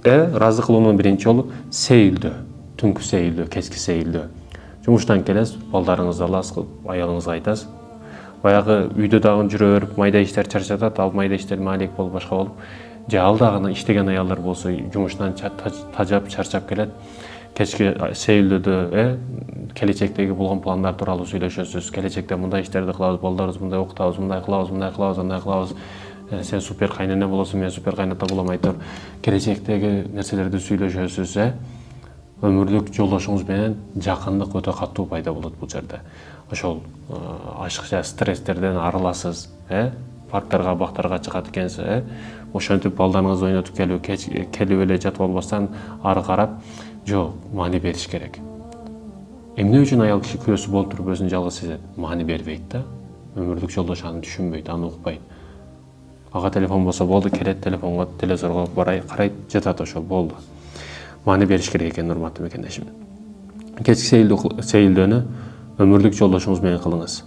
ыраазы кылуунун биринчи жолу сейилдөө, түнкү сейилдөө, кечки сейилдөө. Жумуштан келесиз, балдарыңызды аласыз, аялыңызга айтасыз. Баягы үйдө дагы жүрө берип майда иштер чарчатат, ал майда иштер маалек болуп башка болуп, же ал дагы иштеген аялдар болсо жумуштан тажап, чарчап келет. Кечки сейилдөөдө келечектеги болгон пландар тууралуу сүйлөшөсүз. Келечекте мындай иштерди кылабыз, балдарыбыз мындай окутабыз, мындай кылабыз, андай кылабыз. Сен супер кайнене болосуң, мен супер кайната болом айтып, келечектеги нерселерди сүйлөшөсүз. Өмүрлүк жолдошуңуз менен жакындык өтө катуу пайда болот бул жерде. Ошол ашыкча стресстерден арыласыз, парктарга, бактарга чыгат экенсиз, ошентип балдарыңызды ойнотуп келип эле жатып албастан ары карап, жок, маани бериш керек. Эмне үчүн аял киши күрөсү болуп туруп өзүн жалгыз сезет? Маани бербейт да. Өмүрлүк жолдошу аны түшүнбөйт, аны укпайт. Ага телефон болсо болду, келет телефонго, телевизорго карайт, жатат, ошол болду. Маани бериш керек экен, урматтуу мекендешим. Кечки сейилдөөнү өмүрлүк жолдошуңуз менен кылыңыз.